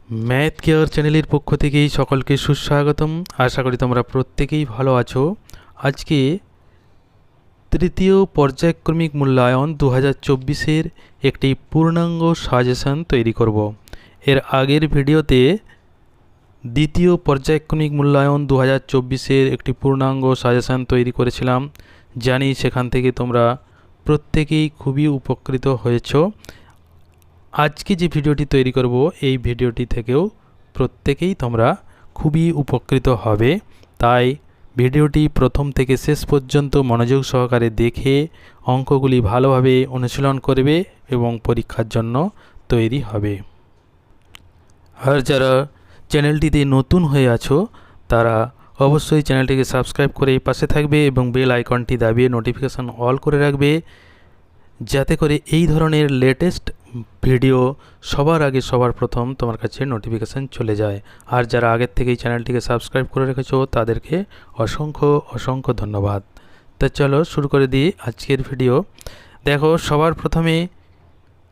Math care চ্যানেলের পক্ষ থেকেই সকলকে সুস্বাগতম। আশা করি তোমরা প্রত্যেকেই ভালো আছো। আজকে তৃতীয় পর্যায়ক্রমিক মূল্যায়ন 2024-এর একটি পূর্ণাঙ্গ সাজেশন তৈরি করব। এর আগের ভিডিওতে দ্বিতীয় পর্যায়ক্রমিক মূল্যায়ন 2024-এর একটি পূর্ণাঙ্গ সাজেশন তৈরি করেছিলাম। জানি সেখান থেকে তোমরা প্রত্যেকেই খুবই উপকৃত হয়েছ। আজকে যে ভিডিওটি তৈরি করব এই ভিডিওটি থেকেও প্রত্যেকেই তোমরা খুবই উপকৃত হবে। তাই ভিডিওটি প্রথম থেকে শেষ পর্যন্ত মনোযোগ সহকারে দেখে অঙ্কগুলি ভালোভাবে অনুশীলন করবে এবং পরীক্ষার জন্য তৈরি হবে। আর যারা চ্যানেলটিতে নতুন হয়ে আছো তারা অবশ্যই চ্যানেলটিকে সাবস্ক্রাইব করে পাশে থাকবে এবং বেল আইকনটি দাবিয়ে নোটিফিকেশান অল করে রাখবে, যাতে করে এই ধরনের লেটেস্ট ভিডিও সবার আগে সবার প্রথম তোমার কাছে নোটিফিকেশান চলে যায়। আর যারা আগের থেকেই চ্যানেলটিকে সাবস্ক্রাইব করে রেখেছো তাদেরকে অসংখ্য অসংখ্য ধন্যবাদ। তা চলো শুরু করে দিই আজকের ভিডিও। দেখো, সবার প্রথমে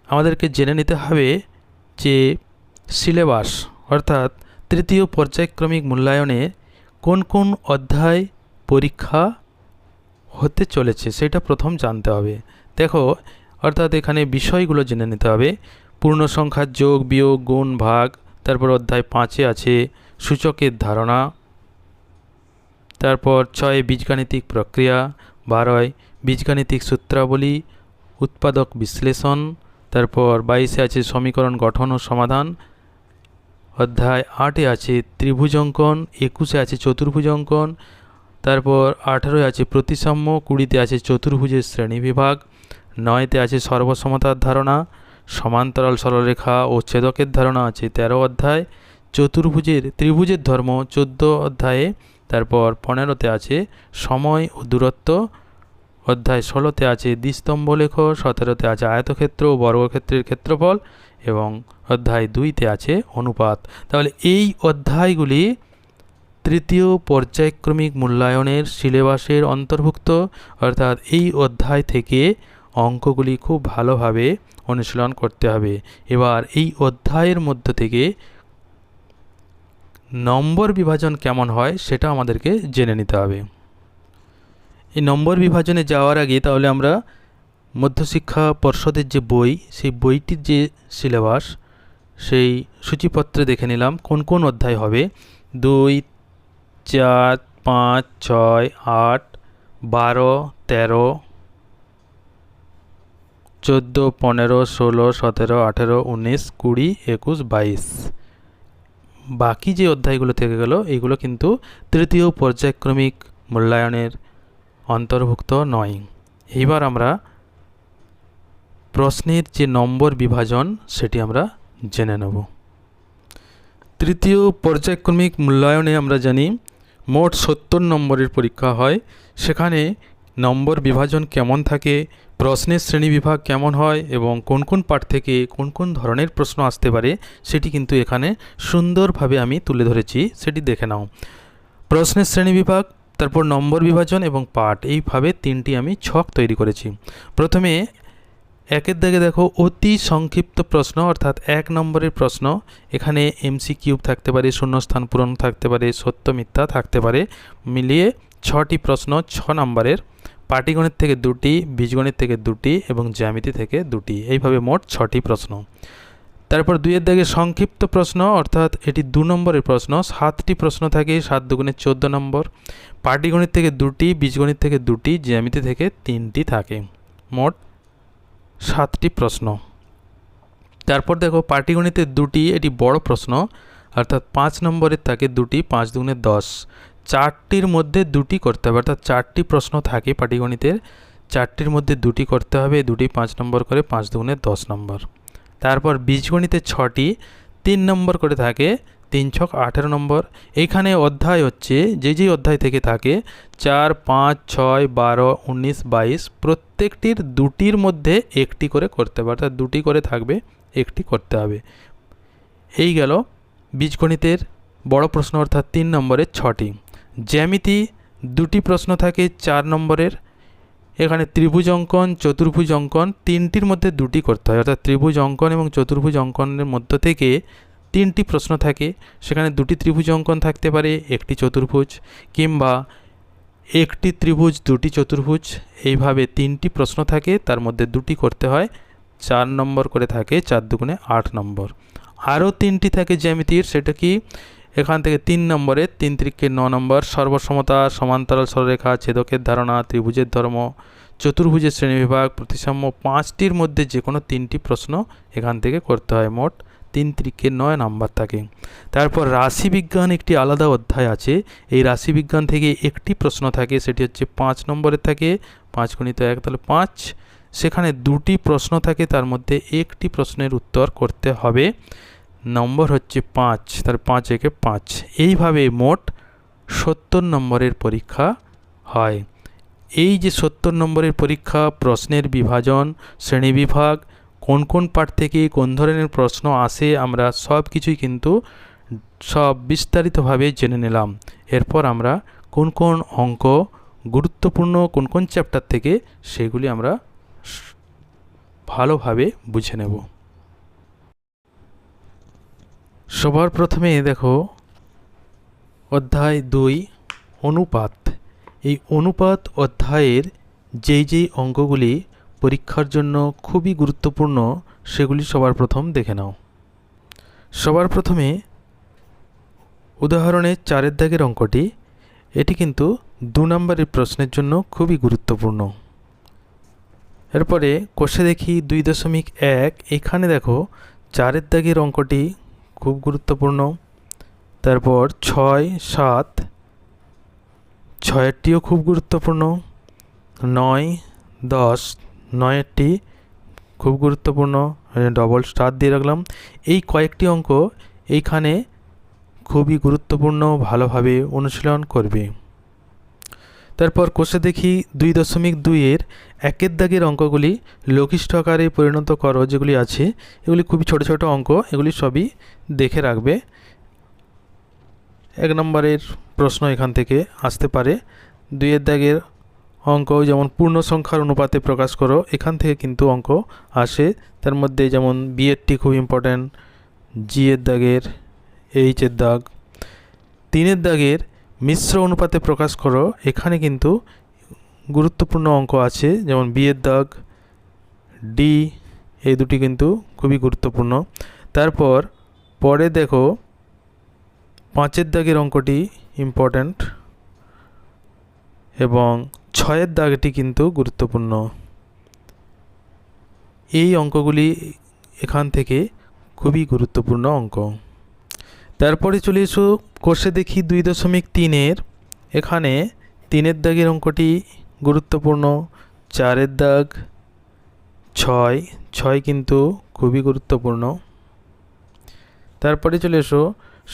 আমাদেরকে জেনে নিতে হবে যে সিলেবাস অর্থাৎ তৃতীয় পর্যায়ক্রমিক মূল্যায়নে কোন কোন অধ্যায় পরীক্ষা হতে চলেছে সেটা প্রথম জানতে হবে। দেখো, অর্থাৎ এখানে বিষয়গুলো জেনে নিতে হবে। পূর্ণ সংখ্যার যোগ বিয়োগ গুণ ভাগ, তারপর অধ্যায় 5-এ আছে সূচকের ধারণা, তারপর 6-এ বীজগাণিতিক প্রক্রিয়া, 12-এ বীজগাণিতিক সূত্রাবলী উৎপাদক বিশ্লেষণ, তারপর 22-এ আছে সমীকরণ গঠন ও সমাধান, অধ্যায় 8-এ আছে ত্রিভুজ অঙ্কন, 21-এ আছে চতুর্ভুজ অঙ্কন, তারপর 18-এ আছে প্রতিসাম্য, 20-তে আছে চতুর্ভুজের শ্রেণীবিভাগ, 9-তে আছে সর্বসমতার ধারণা, সমান্তরাল সরলরেখা ও ছেদকের ধারণা আছে 13 অধ্যায়, ত্রিভুজের ধর্ম 14 অধ্যায়ে, তারপর 15-তে আছে সময় ও দূরত্ব, অধ্যায় 16-তে আছে দ্বিস্তম্ভ লেখ, 17-তে আছে আয়তক্ষেত্র ও বর্গক্ষেত্রের ক্ষেত্রফল এবং অধ্যায় 2-তে আছে অনুপাত। তাহলে এই অধ্যায়গুলি তৃতীয় পর্যায়ক্রমিক মূল্যায়নের সিলেবাসের অন্তর্ভুক্ত, অর্থাৎ এই অধ্যায় থেকে অঙ্কগুলি খুব ভালোভাবে অনুশীলন করতে হবে। এবার এই অধ্যায়ের মধ্য থেকে নম্বর বিভাজন কেমন হয় সেটা আমাদেরকে জেনে নিতে হবে। এই নম্বর বিভাজনে যাওয়ার আগে তাহলে আমরা মধ্যশিক্ষা পর্ষদের যে বই, সেই বইটির যে সিলেবাস সেই সূচিপত্রে দেখে নিলাম কোন কোন অধ্যায় হবে। 2, 4, 5, 6, 8, 12, 13, 14, 15, 16, 17, 18, 19, 20, 21, 22। বাকি যে অধ্যায়গুলো থেকে গেল এইগুলো কিন্তু তৃতীয় পর্যায়ক্রমিক মূল্যায়নের অন্তর্ভুক্ত নয়। এইবার আমরা প্রশ্নের যে নম্বর বিভাজন সেটি আমরা জেনে নেব। তৃতীয় পর্যায়ক্রমিক মূল্যায়নে আমরা জানি মোট 70 নম্বরের পরীক্ষা হয়। সেখানে নম্বর বিভাজন কেমন থাকে, প্রশ্নের শ্রেণীবিভাগ কেমন হয় এবং কোন কোন পাঠ থেকে কোন কোন ধরনের প্রশ্ন আসতে পারে সেটি কিন্তু এখানে সুন্দরভাবে আমি তুলে ধরেছি, সেটি দেখে নাও। প্রশ্নের শ্রেণীবিভাগ, তারপর নম্বর বিভাজন এবং পাঠ, এইভাবে 3টি আমি ছক তৈরি করেছি। প্রথমে 1-এর দাগে দেখো অতি সংক্ষিপ্ত প্রশ্ন, অর্থাৎ 1 নম্বরের প্রশ্ন। এখানে MCQ থাকতে পারে, শূন্যস্থান পূরণ থাকতে পারে, সত্য মিথ্যা থাকতে পারে, মিলিয়ে 6টি প্রশ্ন 6 নম্বরের। পাটিগণিত থেকে 2টি, বীজগণিত থেকে 2টি এবং জ্যামিতি থেকে 2টি, এইভাবে মোট 6টি প্রশ্ন। তারপর 2-এর দাগে সংক্ষিপ্ত প্রশ্ন, অর্থাৎ এটি 2 নম্বরের প্রশ্ন, 7টি প্রশ্ন থাকে, 7 দুগুণে 14 নম্বর। পাটিগণিত থেকে 2টি, বীজগণিত থেকে 2টি, জ্যামিতি থেকে 3টি থাকে, মোট 7টি প্রশ্ন। তারপর দেখো পাটিগণিতের 2টি, এটি বড় প্রশ্ন, অর্থাৎ 5 নম্বরের থাকে 2টি, 5 দুগুণে 10। 4টির মধ্যে 2টি করতে হবে, অর্থাৎ 4টি প্রশ্ন থাকে পাটিগণিতের, 4টির মধ্যে 2টি করতে হবে, 2টি 5 নম্বর করে, 5 দুগুণে 10 নম্বর। তারপর বীজগণিতের 6টি, 3 নম্বর করে থাকে, 3 ছক 18 নম্বর। এইখানে অধ্যায় হচ্ছে যে অধ্যায় থেকে থাকে 4, 5, 6, 12, 19, 22, প্রত্যেকটির 2টির মধ্যে 1টি করে করতে হবে, অর্থাৎ 2টি করে থাকবে, 1টি করতে হবে। এই গেল বীজগণিতের বড় প্রশ্ন, অর্থাৎ 3 নম্বরের 6টি। জ্যামিতি 2টি প্রশ্ন থাকে 4 নম্বরের। এখানে ত্রিভুজ অঙ্কন, চতুর্ভুজ অঙ্কন, 3টির মধ্যে 2টি করতে হয়, অর্থাৎ ত্রিভুজ অঙ্কন এবং চতুর্ভুজ অঙ্কনের মধ্য থেকে তিনটি প্রশ্ন থাকে, সেখানে দুটি ত্রিভুজ অঙ্কন থাকতে পারে, একটি চতুর্ভুজ, কিংবা একটি ত্রিভুজ দুটি চতুর্ভুজ, এইভাবে তিনটি প্রশ্ন থাকে, তার মধ্যে দুটি করতে হয়, 4 নম্বর করে থাকে, 4 দুগুণে 8 নম্বর। আরও তিনটি থাকে জ্যামিতির, সেটা কি এখান থেকে 3 নম্বরে 3 × 9 নম্বর, সর্বসমতা, সমান্তরাল সরলরেখা, ছেদকের ধারণা, ত্রিভুজের ধর্ম, চতুর্ভুজের শ্রেণীবিভাগ, প্রতিসাম্য, 5টির মধ্যে যে কোনো 3টি প্রশ্ন এখান থেকে করতে হয়। মোট 3 × 9 নাম্বার থাকে। তারপর রাশিবিজ্ঞান একটি আলাদা অধ্যায় আছে, এই রাশিবিজ্ঞান থেকে একটি প্রশ্ন থাকে, সেটি হচ্ছে 5 নম্বরের থাকে, 5 × 1 তাহলে 5, সেখানে দুটি প্রশ্ন থাকে, তার মধ্যে একটি প্রশ্নের উত্তর করতে হবে, নম্বর হচ্ছে 5, তার 5 × 5, এইভাবে মোট 70 নম্বরের পরীক্ষা হয়। এই যে 70 নম্বরের পরীক্ষা, প্রশ্নের বিভাজন, শ্রেণীবিভাগ, কোন কোন পাঠ থেকে কোন ধরনের প্রশ্ন আসে, আমরা সব কিছুই কিন্তু সব বিস্তারিতভাবে জেনে নিলাম। এরপর আমরা কোন কোন অঙ্ক গুরুত্বপূর্ণ, কোন কোন চ্যাপ্টার থেকে, সেগুলি আমরা ভালোভাবে বুঝে নেব। সবার প্রথমে দেখো অধ্যায় 2 অনুপাত। এই অনুপাত অধ্যায়ের যেই অঙ্কগুলি পরীক্ষার জন্য খুবই গুরুত্বপূর্ণ, সেগুলি সবার প্রথম দেখে নাও। সবার প্রথমে উদাহরণে 4 দাগের অঙ্কটি, এটি কিন্তু 2 নম্বরের প্রশ্নের জন্য খুবই গুরুত্বপূর্ণ। এরপরে কষে দেখি 2.1, এখানে দেখো 4 দাগের অঙ্কটি খুব গুরুত্বপূর্ণ। তারপর 6, 7, 6এরটিও খুব গুরুত্বপূর্ণ। 9, 10, 9এরটি খুব গুরুত্বপূর্ণ, ডবল স্টার দিয়ে রাখলাম। এই কয়েকটি অঙ্ক এইখানে খুবই গুরুত্বপূর্ণ, ভালোভাবে অনুশীলন করবে। তারপর কষে দেখি 2.2-এর 1 দাগের অঙ্কগুলি লঘিষ্ঠ আকারে পরিণত করো, যেগুলি আছে এগুলি খুবই ছোট ছোট অঙ্ক, এগুলি সবই দেখে রাখবে। 1 নম্বরের প্রশ্ন এখান থেকে আসতে পারে। 2 দাগের অঙ্ক যেমন পূর্ণ সংখ্যার অনুপাতে প্রকাশ করো, এখান থেকে কিন্তু অঙ্ক আসে। তার মধ্যে যেমন বিয়েরটি খুব ইম্পর্ট্যান্ট, জি দাগের, এইচ দাগ। 3 দাগের মিশ্র অনুপাতে প্রকাশ করো, এখানে কিন্তু গুরুত্বপূর্ণ অঙ্ক আছে, যেমন বিয়ের দাগ, ডি, এই দুটি কিন্তু খুবই গুরুত্বপূর্ণ। তারপর পরে দেখো 5 দাগের অঙ্কটি ইম্পর্ট্যান্ট, এবং 6 দাগটি কিন্তু গুরুত্বপূর্ণ। এই অঙ্কগুলি এখান থেকে খুবই গুরুত্বপূর্ণ অঙ্ক। তারপরে চলে এসো কষে দেখি 2.3-এর, এখানে 3 দাগের অঙ্কটি গুরুত্বপূর্ণ। 4 দাগ, 6 কিন্তু খুবই গুরুত্বপূর্ণ। তারপরে চলে এসো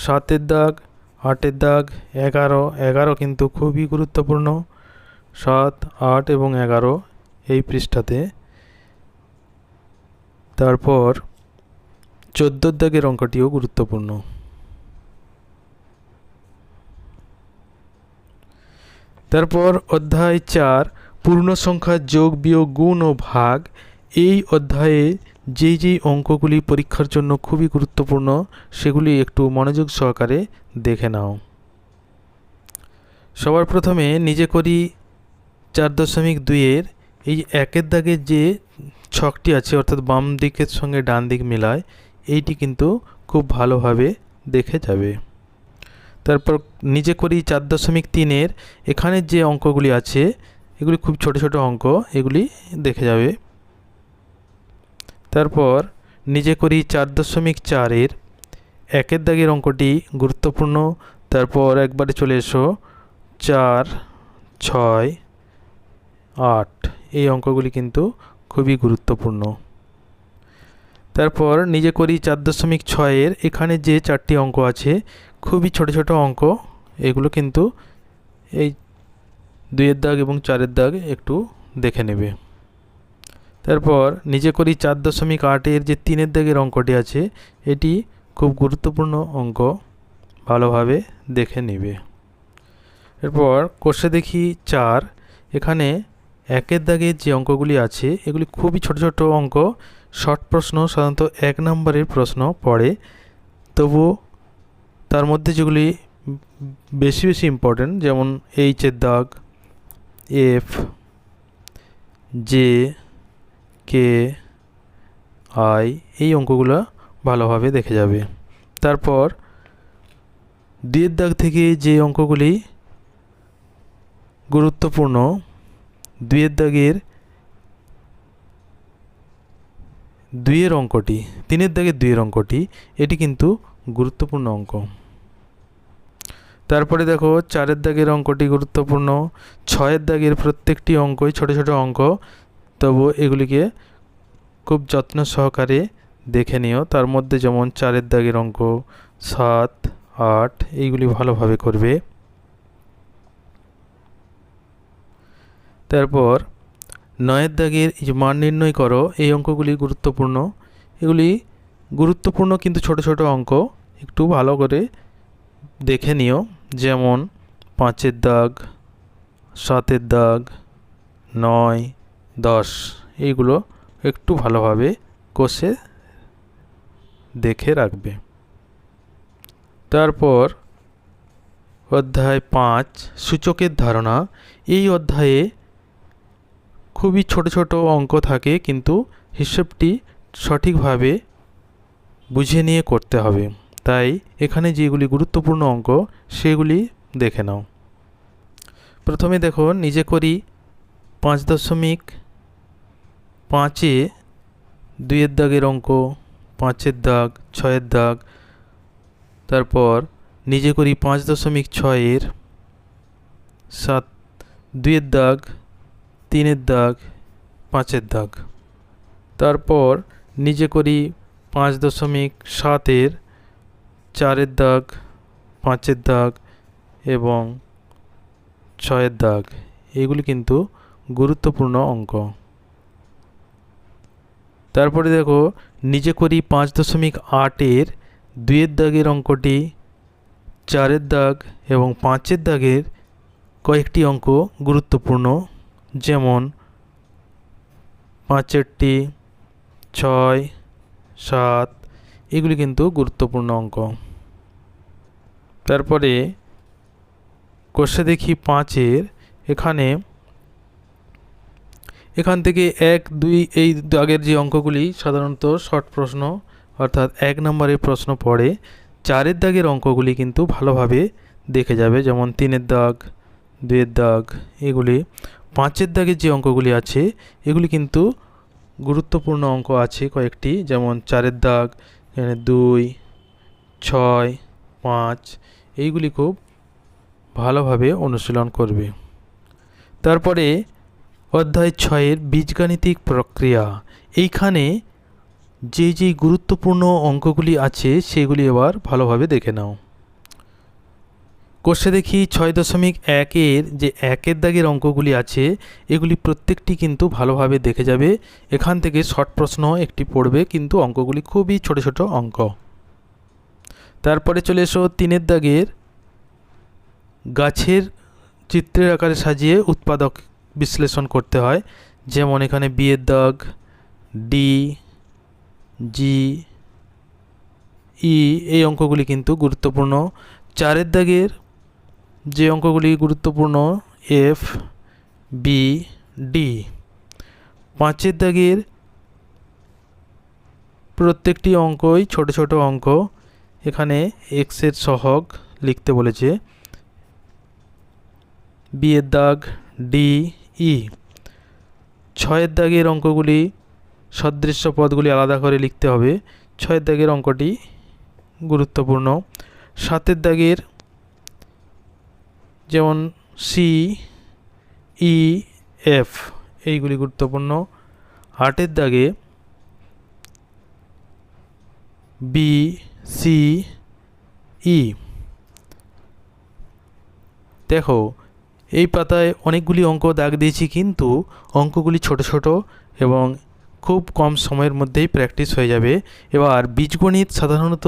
7 দাগ, 8 দাগ, 11 কিন্তু খুবই গুরুত্বপূর্ণ। 7, 8 এবং 11 এই পৃষ্ঠাতে। তারপর 14 দাগের অঙ্কটিও গুরুত্বপূর্ণ। তারপর অধ্যায় 4 পূর্ণ সংখ্যা যোগ, বিয়োগ, গুণ ও ভাগ। এই অধ্যায়ে যেই অঙ্কগুলি পরীক্ষার জন্য খুবই গুরুত্বপূর্ণ, সেগুলি একটু মনোযোগ সহকারে দেখে নাও। সবার প্রথমে নিজে করি 4.2-এর এই 1 দাগের যে ছকটি আছে, অর্থাৎ বাম দিকের সঙ্গে ডান দিক মেলায়, এইটি কিন্তু খুব ভালোভাবে দেখে যাবে। তারপর নিজে করি 4.3-এর এখানে যে অঙ্কগুলি আছে, এগুলি খুব ছোট ছোট অঙ্ক, এগুলি দেখে যাবে। তারপর নিজে করি 4.4-এর 1 দাগের অঙ্কটি গুরুত্বপূর্ণ। তারপর একবারে চলে এসো 4, 6, 8, এই অঙ্কগুলি কিন্তু খুবই গুরুত্বপূর্ণ। তারপর নিজে করি 4.6-এর এখানে যে 4টি অঙ্ক আছে, খুবই ছোট ছোট অঙ্ক, এগুলো কিন্তু এই 2 দাগ এবং 4 দাগ একটু দেখে নেবে। তারপর নিজে করি 4.8-এর যে 3 দাগের অঙ্কটি আছে, এটি খুব গুরুত্বপূর্ণ অঙ্ক, ভালোভাবে দেখে নেবে। এরপর কষে দেখি 4, এখানে 1 দাগের যে অঙ্কগুলি আছে, এগুলি খুবই ছোট ছোট অঙ্ক, শর্ট প্রশ্ন, সাধারণত 1 নম্বরের প্রশ্ন পড়ে। তবু তার মধ্যে যেগুলি বেশি বেশি ইম্পর্টেন্ট, যেমন এইচের দাগ, এফ, জে, কে, আই, এই অঙ্কগুলো ভালোভাবে দেখে যাবে। তারপর দুইয়ের দাগ থেকে যে অঙ্কগুলি গুরুত্বপূর্ণ, দুইয়ের দাগের দুইয়ের অঙ্কটি, তিনের দাগের দুইয়ের অঙ্কটি, এটি কিন্তু গুরুত্বপূর্ণ অঙ্ক। তারপরে দেখো চারের দাগের অঙ্কটি গুরুত্বপূর্ণ, ছয়ের দাগের প্রত্যেকটি অঙ্কই ছোট ছোট অঙ্ক, তবু এগুলিকে খুব যত্ন সহকারে দেখে নিও। তার মধ্যে যেমন চারের দাগের অঙ্ক 7, 8 এইগুলি ভালোভাবে করবে। তারপর 9এর দাগের মান নির্ণয় করো, এই অঙ্কগুলি গুরুত্বপূর্ণ। এগুলি গুরুত্বপূর্ণ কিন্তু ছোট ছোট অঙ্ক, একটু ভালো করে দেখে নিও। যেমন 5এর দাগ, 7এর দাগ, 9, 10 এইগুলো একটু ভালোভাবে কষে দেখে রাখবে। তারপর অধ্যায় 5 সূচকের ধারণা, এই অধ্যায়ে খুবই ছোট ছোট অঙ্ক থাকে, কিন্তু হিসেবটি সঠিকভাবে বুঝে নিয়ে করতে হবে। তাই এখানে যেগুলি গুরুত্বপূর্ণ অঙ্ক সেগুলি দেখে নাও। প্রথমে দেখো নিজে করি 5.5-এ দুইয়ের দাগের অঙ্ক, 5এর দাগ, 6এর দাগ। তারপর নিজে করি 5.6-এর 7 দুইয়ের দাগ, 3-এর দাগ, 5-এর দাগ। তারপর নিজে করি 5.7-এর 4-এর দাগ, 5-এর দাগ এবং 6-এর দাগ। এগুলি কিন্তু গুরুত্বপূর্ণ অঙ্ক। তারপরে দেখো নিজে করি 5.8-এর দুইয়ের দাগের অঙ্কটি, 4-এর দাগ এবং 5-এর দাগের কয়েকটি অঙ্ক গুরুত্বপূর্ণ, যেমন 5-এরটি, 6, 7 এগুলি কিন্তু গুরুত্বপূর্ণ অঙ্ক। তারপরে কষে দেখি 5-এর, এখান থেকে 1, 2 এই দাগের যে অঙ্কগুলি সাধারণত শর্ট প্রশ্ন, অর্থাৎ 1 নম্বরের প্রশ্ন পড়ে। 4-এর দাগের অঙ্কগুলি কিন্তু ভালোভাবে দেখে যাবে, যেমন 3-এর দাগ, 2-এর দাগ এগুলি। 5-এর দাগের যে অঙ্কগুলি আছে এগুলি কিন্তু গুরুত্বপূর্ণ অঙ্ক আছে কয়েকটি, যেমন 4-এর দাগ, এখানে 2, 6, 5 এইগুলি খুব ভালোভাবে অনুশীলন করবে। তারপরে অধ্যায় 6-এর বীজগাণিতিক প্রক্রিয়া, এইখানে যে গুরুত্বপূর্ণ অঙ্কগুলি আছে সেগুলি এবার ভালোভাবে দেখে নাও। কোষে দেখি 6.1-এর যে 1-এর দাগের অঙ্কগুলি আছে এগুলি প্রত্যেকটি কিন্তু ভালোভাবে দেখে যাবে। এখান থেকে শর্ট প্রশ্ন একটি পড়বে, কিন্তু অঙ্কগুলি খুবই ছোট ছোট অঙ্ক। তারপরে চলে এসো 3-এর দাগের গাছের চিত্রের আকারে সাজিয়ে উৎপাদক বিশ্লেষণ করতে হয়, যেমন এখানে বি-এর দাগ, ডি, জি, ই এই অঙ্কগুলি কিন্তু গুরুত্বপূর্ণ। 4-এর দাগের যে অঙ্কগুলি গুরুত্বপূর্ণ, এফ, বি, ডি। 5-এর দাগের প্রত্যেকটি অঙ্কই ছোট ছোট অঙ্ক, এখানে এক্সের সহগ লিখতে বলেছে। বি-এর দাগ, ডি, ই। 6-এর দাগের অঙ্কগুলি সদৃশ্য পদগুলি আলাদা করে লিখতে হবে, 6-এর দাগের অঙ্কটি গুরুত্বপূর্ণ। 7-এর দাগের যেমন সি, ই, এফ এইগুলি গুরুত্বপূর্ণ। 8-এর দাগে বি, সি, ই। দেখো এই পাতায় অনেকগুলি অঙ্ক দাগ দিয়েছি, কিন্তু অঙ্কগুলি ছোট ছোট এবং খুব কম সময়ের মধ্যেই প্র্যাকটিস হয়ে যাবে। এবার বীজগণিত সাধারণত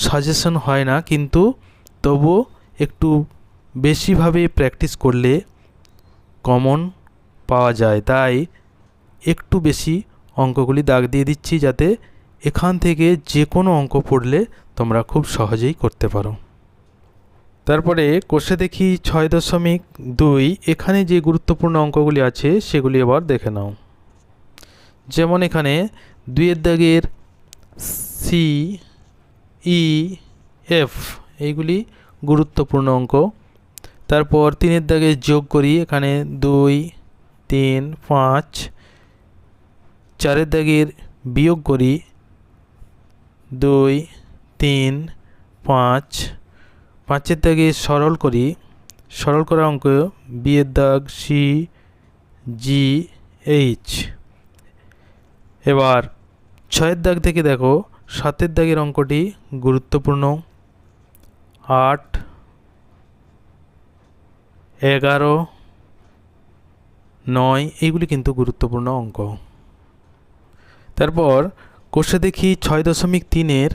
সাজেশন হয় না, কিন্তু তবুও একটু বেশিভাবে প্র্যাকটিস করলে কমন পাওয়া যায়, তাই একটু বেশি অঙ্কগুলি দাগ দিয়ে দিচ্ছি, যাতে এখান থেকে যে কোনো অঙ্ক পড়লে তোমরা খুব সহজেই করতে পারো। তারপরে কোষে দেখি 6.2, এখানে যে গুরুত্বপূর্ণ অঙ্কগুলি আছে সেগুলি এবার দেখে নাও। যেমন এখানে 2-এর দাগের সি, ই, এফ এইগুলি গুরুত্বপূর্ণ অঙ্ক। তারপর 3-এর দাগে যোগ করি, এখানে 2, 3, 5। 4-এর দাগের বিয়োগ করি, 2, 3, 5। 5-এর দাগে সরল করি, সরল করা অঙ্ক বিয়ের দাগ সি, জি, এইচ। এবার 6-এর দাগ থেকে দেখো 7-এর দাগের অঙ্কটি গুরুত্বপূর্ণ। 8, 11, 9 এইগুলি কিন্তু গুরুত্বপূর্ণ অঙ্ক। তারপর কোষে দেখি 6.3-এর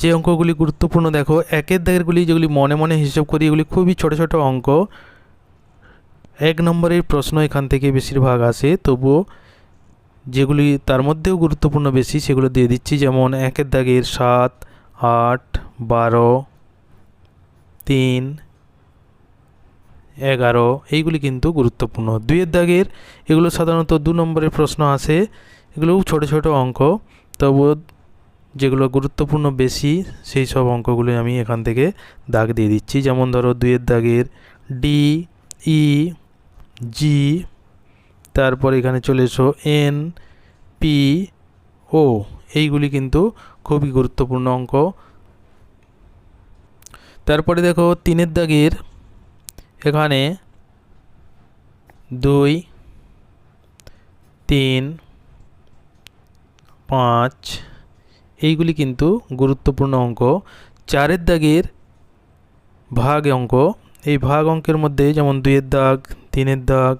যে অঙ্কগুলি গুরুত্বপূর্ণ দেখো, 1-এর দাগেরগুলি যেগুলি মনে মনে হিসাব করি এগুলি খুবই ছোট ছোট অঙ্ক। 1 নম্বরের প্রশ্ন এখান থেকে বেশিরভাগ আসে, তবুও যেগুলি তার মধ্যেও গুরুত্বপূর্ণ বেশি সেগুলো দিয়ে দিচ্ছি। যেমন 1-এর দাগের 7, 8, 12, 3, 11 এইগুলি কিন্তু গুরুত্বপূর্ণ। 2-এর দাগের এগুলো সাধারণত 2 নম্বরের প্রশ্ন আসে, এগুলোও ছোট ছোট অঙ্ক, তবুও যেগুলো গুরুত্বপূর্ণ বেশি সেই সব অঙ্কগুলি আমি এখান থেকে দাগ দিয়ে দিচ্ছি। যেমন ধরো 2-এর দাগের ডি, ই, জি, তারপর এখানে চলে এসো এন, পি, ও এইগুলি কিন্তু খুবই গুরুত্বপূর্ণ অঙ্ক। তারপরে দেখো 3-এর দাগের এখানে 2, 3, 5 এইগুলি কিন্তু গুরুত্বপূর্ণ অঙ্ক। 4-এর দাগের ভাগ অঙ্ক, এই ভাগ অঙ্কের মধ্যে যেমন 2-এর দাগ, 3-এর দাগ,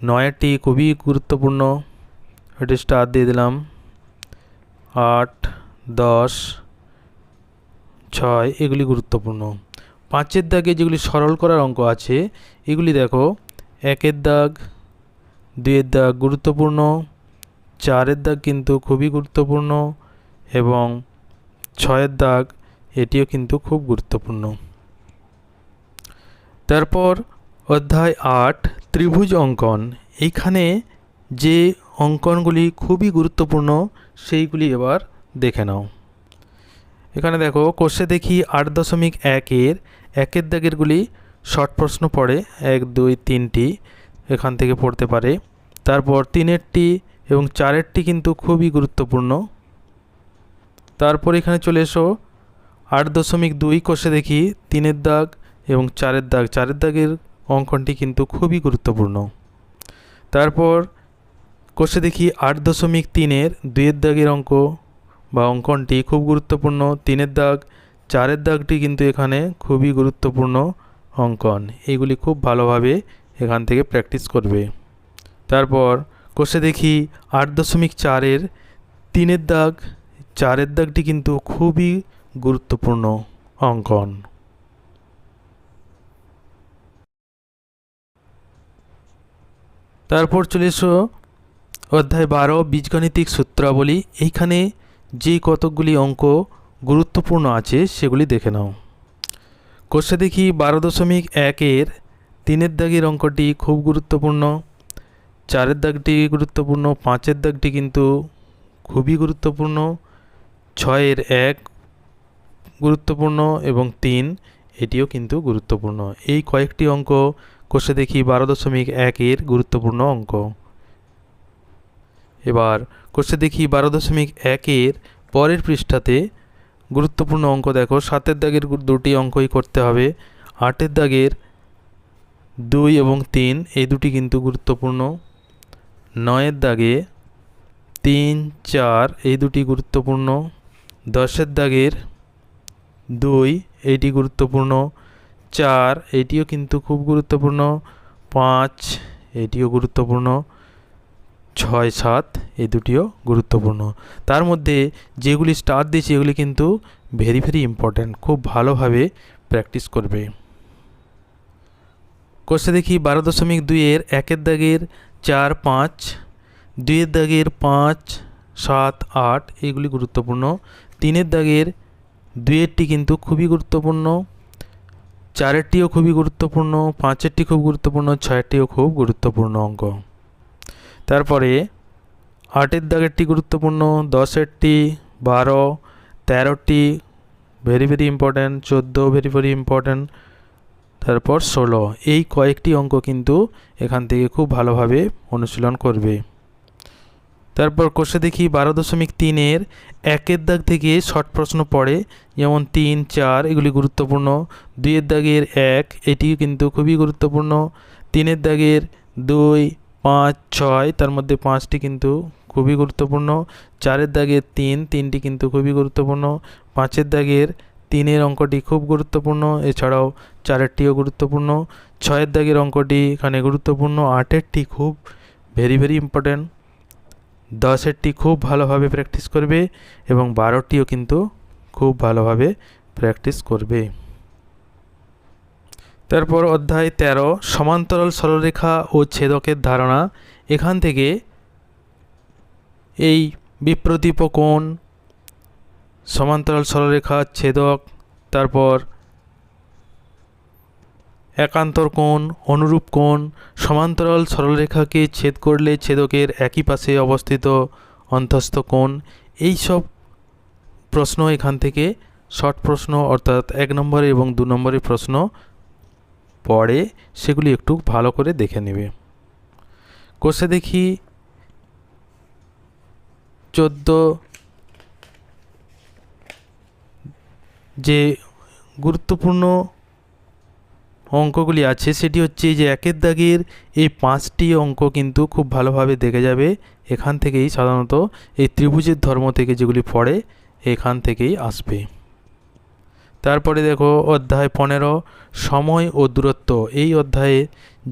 9-এরটি খুবই গুরুত্বপূর্ণ, এটি স্টার দিয়ে দিলাম। 8, 10, 6 এগুলি গুরুত্বপূর্ণ। 5-এর দাগে যেগুলি সরল করার অঙ্ক আছে এগুলি দেখো, 1-এর দাগ, 2-এর দাগ গুরুত্বপূর্ণ, 4-এর দাগ কিন্তু খুবই গুরুত্বপূর্ণ এবং 6-এর দাগ এটিও কিন্তু খুব গুরুত্বপূর্ণ। তারপর অধ্যায় 8 ত্রিভুজ অঙ্কন, এইখানে যে অঙ্কনগুলি খুবই গুরুত্বপূর্ণ সেইগুলি এবার দেখে নাও। এখানে দেখো কোষে দেখি 8.1-এর 1-এর দাগেরগুলি শর্ট প্রশ্ন পড়ে, 1, 2, 3টি এখান থেকে পড়তে পারে। তারপর 3-এরটি এবং 4-এরটি কিন্তু খুবই গুরুত্বপূর্ণ। তারপর এখানে চলে এসো 8.2 কোষে দেখি 3-এর দাগ এবং 4-এর দাগ, 4-এর দাগের অঙ্কনটি কিন্তু খুবই গুরুত্বপূর্ণ। তারপর কোষে দেখি 8.3-এর 2-এর দাগের অঙ্ক বা অঙ্কনটি খুব গুরুত্বপূর্ণ। 3-এর দাগ, 4-এর দাগটি কিন্তু এখানে খুবই গুরুত্বপূর্ণ অঙ্কন, এইগুলি খুব ভালোভাবে এখান থেকে প্র্যাকটিস করবে। তারপর কোষে দেখি 8.4-এর 3-এর দাগ, 4-এর দাগটি কিন্তু খুবই গুরুত্বপূর্ণ অঙ্কন। তারপর চলে এসো অধ্যায় 12 বীজগণিতিক সূত্রাবলী, এইখানে যে কতকগুলি অঙ্ক গুরুত্বপূর্ণ আছে সেগুলি দেখে নাও। কোষে দেখি 12.1-এর 3-এর দাগের অঙ্কটি খুব গুরুত্বপূর্ণ, 4-এর দাগটি গুরুত্বপূর্ণ, 5-এর দাগটি কিন্তু খুবই গুরুত্বপূর্ণ, 6-এর 1 গুরুত্বপূর্ণ এবং 3 এটিও কিন্তু গুরুত্বপূর্ণ। এই কয়েকটি অঙ্ক কোষে দেখি 12.1-এর গুরুত্বপূর্ণ অঙ্ক। এবার কোষে দেখি 12.1-এর পরের পৃষ্ঠাতে গুরুত্বপূর্ণ অঙ্ক দেখো, 7-এর দাগের 2টি অঙ্কই করতে হবে। 8-এর দাগের 2 এবং 3 এই দুটি কিন্তু গুরুত্বপূর্ণ। 9-এর দাগে 3, 4 এই দুটি গুরুত্বপূর্ণ। 10-এর দাগের 2 এইটি গুরুত্বপূর্ণ, 4 এইটিও কিন্তু খুব গুরুত্বপূর্ণ, 5 এটিও গুরুত্বপূর্ণ, 6, 7 এই দুটিও গুরুত্বপূর্ণ। তার মধ্যে যেগুলি স্টার দিয়েছি এগুলি কিন্তু ভেরি ভেরি ইম্পর্ট্যান্ট, খুব ভালোভাবে প্র্যাকটিস করবে। কোষে দেখি 12.2-এর 1-এর দাগের 4, 5, 2-এর দাগের 5, 7, 8 এইগুলি গুরুত্বপূর্ণ। 3-এর দাগের 2-এরটি কিন্তু খুবই গুরুত্বপূর্ণ, 4-এরটিও খুবই গুরুত্বপূর্ণ, 5-এরটি খুব গুরুত্বপূর্ণ, 6-এরটিও খুব গুরুত্বপূর্ণ অঙ্ক। তারপরে 8-এর দাগেরটি গুরুত্বপূর্ণ, 10-এরটি, 12, 13টি very very important, 14 very very important, তারপর 16 এই কয়েকটি অঙ্ক কিন্তু এখান থেকে খুব ভালোভাবে অনুশীলন করবে। তারপর কোষে দেখি 12.3-এর 1-এর দাগ থেকে শর্ট প্রশ্ন পড়ে, যেমন 3, 4 এগুলি গুরুত্বপূর্ণ। 2-এর দাগের 1 এটিও কিন্তু খুবই গুরুত্বপূর্ণ। 3-এর দাগের 2, 5, 6 তার মধ্যে 5টি কিন্তু খুবই গুরুত্বপূর্ণ। 4-এর দাগের 3টি কিন্তু খুবই গুরুত্বপূর্ণ। 5-এর দাগের 3-এর অঙ্কটি খুব গুরুত্বপূর্ণ, এছাড়াও 4-এরটিও গুরুত্বপূর্ণ। 6-এর দাগের অঙ্কটি এখানে গুরুত্বপূর্ণ, 8-এরটি খুব ভেরি ভেরি ইম্পর্ট্যান্ট, 10-এরটি খুব ভালোভাবে প্র্যাকটিস করবে এবং 12টিও কিন্তু খুব ভালোভাবে প্র্যাকটিস করবে। তারপর অধ্যায় 13 সমান্তরাল সরলরেখা ও ছেদকের ধারণা। এখান থেকে এই বিপ্রতীপ কোণ, সমান্তরাল সরলরেখা, ছেদক, তারপর একান্তর কোণ, অনুরূপ কোণ, সমান্তরাল সরলরেখাকে ছেদ করলে ছেদকের একই পাশে অবস্থিত অন্তঃস্থ কোণ, এই সব প্রশ্ন এখান থেকে শর্ট প্রশ্ন অর্থাৎ 1 নম্বরের এবং 2 নম্বরের প্রশ্ন পড়ে, সেগুলি একটু ভালো করে দেখে নেবে। কোষে দেখি 14 যে গুরুত্বপূর্ণ অঙ্কগুলি আছে সেটি হচ্ছে যে 1-এর দাগের এই 5টি অঙ্ক কিন্তু খুব ভালোভাবে দেখে যাবে। এখান থেকেই সাধারণত এই ত্রিভুজের ধর্ম থেকে যেগুলি পড়ে এখান থেকেই আসবে। তারপরে দেখো অধ্যায় 15 সময় ও দূরত্ব। এই অধ্যায়ে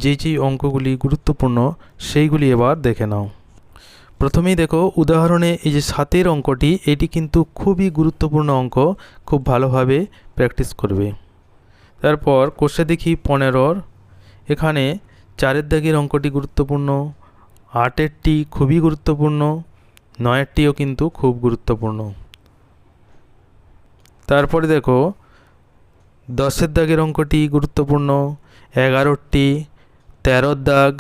যে অঙ্কগুলি গুরুত্বপূর্ণ সেইগুলি এবার দেখে নাও। প্রথমেই দেখো উদাহরণে এই যে 7-এর অঙ্কটি, এটি কিন্তু খুবই গুরুত্বপূর্ণ অঙ্ক, খুব ভালোভাবে প্র্যাকটিস করবে। তারপর কোষে দেখি 15-র এখানে 4-এর দাগের অঙ্কটি গুরুত্বপূর্ণ, 8-এরটি খুবই গুরুত্বপূর্ণ, 9-এরটিও কিন্তু খুব গুরুত্বপূর্ণ। তারপরে দেখো 10-এর দাগের অঙ্কটি গুরুত্বপূর্ণ, 11টি, 13-র দাগ,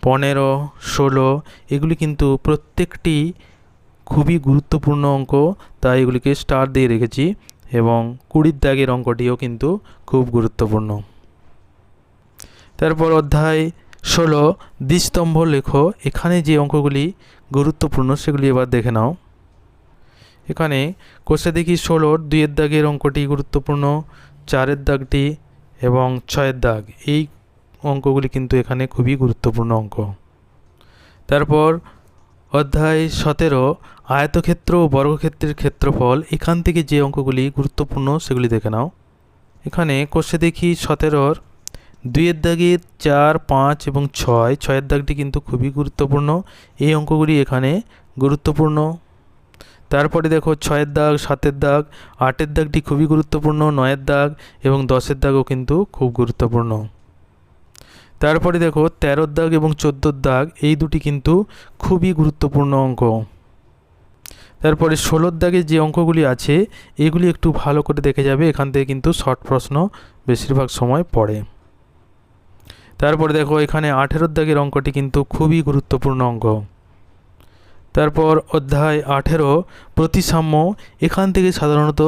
15, 16 এগুলি কিন্তু প্রত্যেকটি খুবই গুরুত্বপূর্ণ অঙ্ক, তাই এগুলিকে স্টার দিয়ে রেখেছি। এবং 20-র দাগের অঙ্কটিও কিন্তু খুব গুরুত্বপূর্ণ। তারপর অধ্যায় 16 দ্বিস্তম্ভ লেখো। এখানে যে অঙ্কগুলি গুরুত্বপূর্ণ সেগুলি এবার দেখে নাও। এখানে কোষে দেখি 16-র 2-এর দাগের অঙ্কটি গুরুত্বপূর্ণ, 4-এর দাগটি এবং 6-এর দাগ, এই অঙ্কগুলি কিন্তু এখানে খুবই গুরুত্বপূর্ণ অঙ্ক। তারপর অধ্যায় 17 আয়তক্ষেত্র ও বর্গক্ষেত্রের ক্ষেত্রফল। এখান থেকে যে অঙ্কগুলি গুরুত্বপূর্ণ সেগুলি দেখে নাও। এখানে কোষে দেখি 17-র 2-এর দাগের 4, 5 এবং 6-এর দাগটি কিন্তু খুবই গুরুত্বপূর্ণ, এই অঙ্কগুলি এখানে গুরুত্বপূর্ণ। তারপরে দেখো 6-এর দাগ, 7-এর দাগ, 8-এর দাগটি খুবই গুরুত্বপূর্ণ, 9-এর দাগ এবং 10-এর দাগও কিন্তু খুব গুরুত্বপূর্ণ। তারপরে দেখো 13-র দাগ এবং 14-র দাগ, এই দুটি কিন্তু খুবই গুরুত্বপূর্ণ অঙ্ক। তারপরে 16-র দাগে যে অঙ্কগুলি আছে এগুলি একটু ভালো করে দেখে যাবে, এখান থেকে কিন্তু শর্ট প্রশ্ন বেশিরভাগ সময় পড়ে। তারপরে দেখো এখানে 18-র দাগের অঙ্কটি কিন্তু খুবই গুরুত্বপূর্ণ অঙ্ক। তারপর অধ্যায় 18 প্রতিসাম্য। এখান থেকে সাধারণত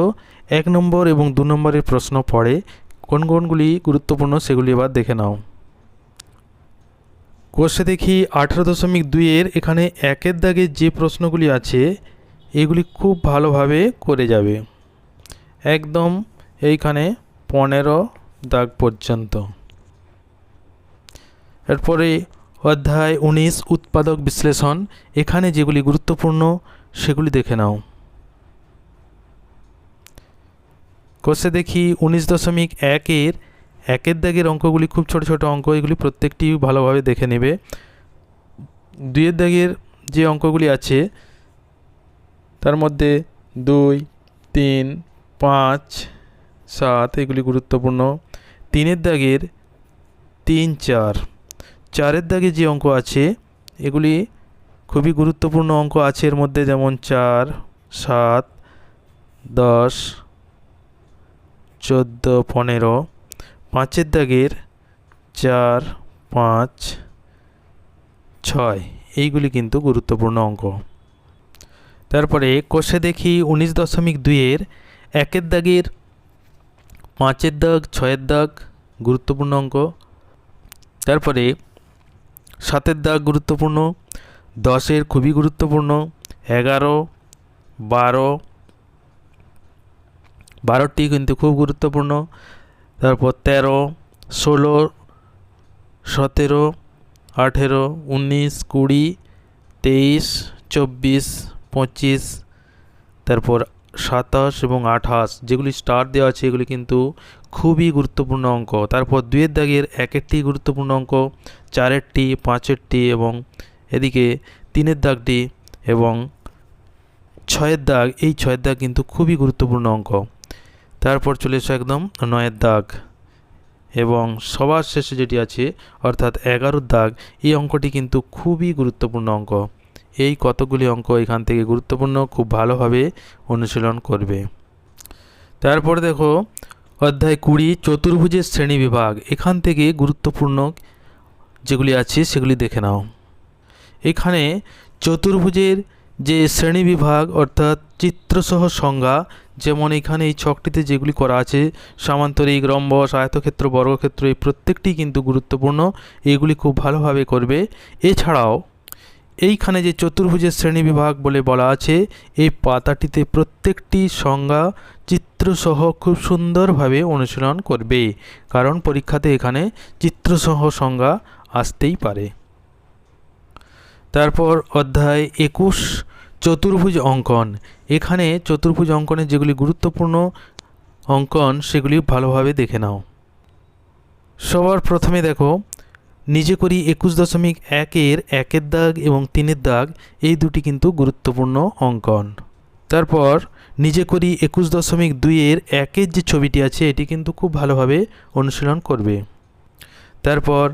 1 নম্বর এবং 2 নম্বরের প্রশ্ন পড়ে, কোন কোনগুলি গুরুত্বপূর্ণ সেগুলি এবার দেখে নাও। কোষে দেখি 18.2-এর এখানে 1-এর দাগে যে প্রশ্নগুলি আছে এগুলি খুব ভালোভাবে করে যাবে, একদম এইখানে 15 দাগ পর্যন্ত। এরপরে অধ্যায় 19 উৎপাদক বিশ্লেষণ। এখানে যেগুলি গুরুত্বপূর্ণ সেগুলি দেখে নাও। কোষে দেখি 19.1-এর 1-এর দাগের অঙ্কগুলি খুব ছোট ছোট অঙ্ক, এগুলি প্রত্যেকটি ভালোভাবে দেখে নেবে। 2-এর দাগের যে অঙ্কগুলি আছে তার মধ্যে 2, 3, 5, 7 এগুলি গুরুত্বপূর্ণ। 3-এর দাগের 3, 4, 4-এর দাগে যে অঙ্ক আছে এগুলি খুবই গুরুত্বপূর্ণ অঙ্ক আছে এর মধ্যে, যেমন 4, 7, 10, 14, 15, 5-এর দাগের 4, 5, 6 এইগুলি কিন্তু গুরুত্বপূর্ণ অঙ্ক। তারপরে কোষে দেখি 19.2-এর 1-এর দাগের 5-এর দাগ, 6-এর দাগ গুরুত্বপূর্ণ অঙ্ক। তারপরে 7-এর দাগ গুরুত্বপূর্ণ, 10-এর খুবই গুরুত্বপূর্ণ, 11, 12টি কিন্তু খুব গুরুত্বপূর্ণ। তারপর 13, 16, 17, 18, 19, 20, 23, 24, 25, তারপর 27 এবং 28 যেগুলি স্টার দেওয়া আছে এগুলি কিন্তু খুবই গুরুত্বপূর্ণ অঙ্ক। তারপর 2-এর দাগের 1-এরটি গুরুত্বপূর্ণ অঙ্ক, 4-এরটি, 5-এরটি এবং এদিকে 3-এর দাগটি এবং 6-এর দাগ, এই 6-এর দাগ কিন্তু খুবই গুরুত্বপূর্ণ অঙ্ক। তারপর চলে এসো একদম 9-এর দাগ এবং সবার শেষে যেটি আছে অর্থাৎ 11-র দাগ, এই অঙ্কটি কিন্তু খুবই গুরুত্বপূর্ণ অঙ্ক। এই কতগুলি অঙ্ক এখান থেকে গুরুত্বপূর্ণ, খুব ভালোভাবে অনুশীলন করবে। তারপর দেখো অধ্যায় 20 চতুর্ভুজের শ্রেণীবিভাগ, এখান থেকে গুরুত্বপূর্ণ যেগুলি আছে সেগুলি দেখে নাও। এখানে চতুর্ভুজের যে শ্রেণীবিভাগ অর্থাৎ চিত্রসহ সংজ্ঞা, যেমন এখানে এই ছকটিতে যেগুলি করা আছে সামান্তরিক, রম্বস, আয়তক্ষেত্র, বর্গক্ষেত্র, এই প্রত্যেকটি কিন্তু গুরুত্বপূর্ণ, এগুলি খুব ভালোভাবে করবে। এছাড়াও এইখানে যে চতুর্ভুজের শ্রেণীবিভাগ বলে বলা আছে এই পাতাটিতে প্রত্যেকটি সংজ্ঞা চিত্রসহ খুব সুন্দরভাবে অনুশীলন করবে, কারণ পরীক্ষাতে এখানে চিত্রসহ সংজ্ঞা আসতেই পারে। তারপর অধ্যায় 21 চতুর্ভুজ অঙ্কন, এখানে চতুর্ভুজ অঙ্কনের যেগুলি গুরুত্বপূর্ণ অঙ্কন সেগুলি ভালোভাবে দেখে নাও। সবার প্রথমে দেখো নিজে করি 21.1-এর 1-এর দাগ এবং 3-এর দাগ, এই দুটি কিন্তু গুরুত্বপূর্ণ অঙ্কন। তারপর নিজে করি 21.2-এর 1-এর যে ছবিটি আছে এটি কিন্তু খুব ভালোভাবে অনুশীলন করবে। তারপর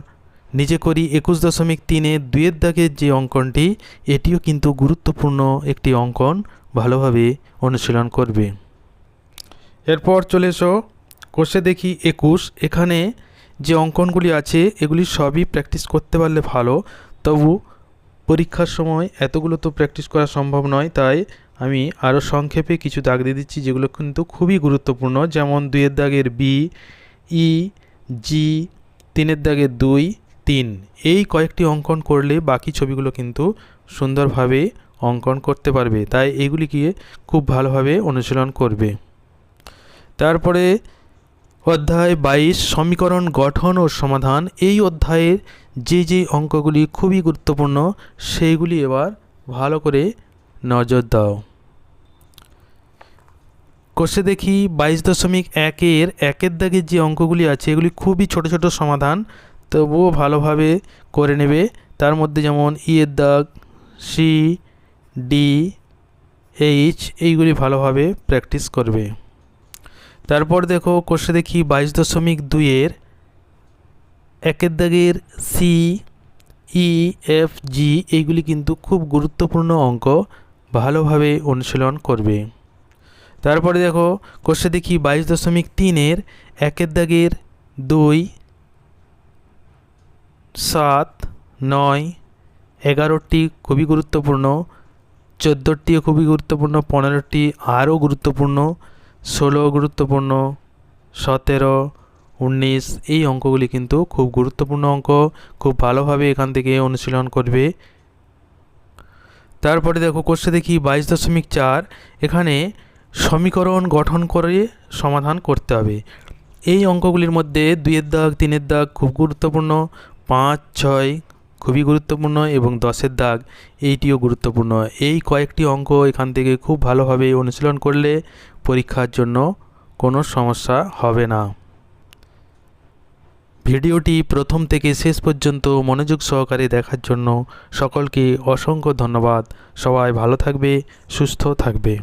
নিজে করি 21.3-এর 2-এর দাগের যে অঙ্কনটি এটিও কিন্তু গুরুত্বপূর্ণ একটি অঙ্কন, ভালোভাবে অনুশীলন করবে। এরপর চলে এসো কোষে দেখি 21, এখানে যে অঙ্কনগুলি আছে এগুলি সবই প্র্যাকটিস করতে পারলে ভালো, তবু পরীক্ষার সময় এতগুলো তো প্র্যাকটিস করা সম্ভব নয়, তাই আমি আরও সংক্ষেপে কিছু দাগ দিয়ে দিচ্ছি যেগুলো কিন্তু খুবই গুরুত্বপূর্ণ, যেমন 2-এর দাগের বি, ই, জি, 3-এর দাগের 2, 3 এই কয়েকটি অঙ্কন করলে বাকি ছবিগুলো কিন্তু সুন্দরভাবে অঙ্কন করতে পারবে, তাই এইগুলিকে খুব ভালোভাবে অনুশীলন করবে। তারপরে অধ্যায় 22 সমীকরণ গঠন ও সমাধান, এই অধ্যায়ের যে অঙ্কগুলি খুবই গুরুত্বপূর্ণ সেইগুলি এবার ভালো করে নজর দাও। কোষে দেখি 22.1-এর 1-এর দাগের যে অঙ্কগুলি আছে এগুলি খুবই ছোট ছোট সমাধান, তবুও ভালোভাবে করে নেবে। তার মধ্যে যেমন ই-এর দাগ, সি, ডি, এইচ এইগুলি ভালোভাবে প্র্যাকটিস করবে। তারপর দেখো কোষে দেখি 22.2-এর 1-এর দাগের সি, ই, এফ, জি এইগুলি কিন্তু খুব গুরুত্বপূর্ণ অঙ্ক, ভালোভাবে অনুশীলন করবে। তারপরে দেখো কোষে দেখি 22.3-এর 1-এর দাগের 2, 7, 9, 11টি খুবই গুরুত্বপূর্ণ, 14টিও খুবই গুরুত্বপূর্ণ, 15টি আরও গুরুত্বপূর্ণ, 16 গুরুত্বপূর্ণ, 17, 19 এই অঙ্কগুলি কিন্তু খুব গুরুত্বপূর্ণ অঙ্ক, খুব ভালোভাবে এখান থেকে অনুশীলন করবে। তারপরে দেখো কোষে দেখি 22.4, এখানে সমীকরণ গঠন করে সমাধান করতে হবে। এই অঙ্কগুলির মধ্যে 2-এর দাগ, 3-এর দাগ খুব গুরুত্বপূর্ণ, 5, 6 খুবই গুরুত্বপূর্ণ এবং 10-এর দাগ এইটিও গুরুত্বপূর্ণ। এই কয়েকটি অঙ্ক এখান থেকে খুব ভালোভাবে অনুশীলন করলে পরীক্ষার জন্য কোনো সমস্যা হবে না। ভিডিওটি প্রথম থেকে শেষ পর্যন্ত মনোযোগ সহকারে দেখার জন্য সকলকে অসংখ্য ধন্যবাদ। সবাই ভালো থাকবে, সুস্থ থাকবে।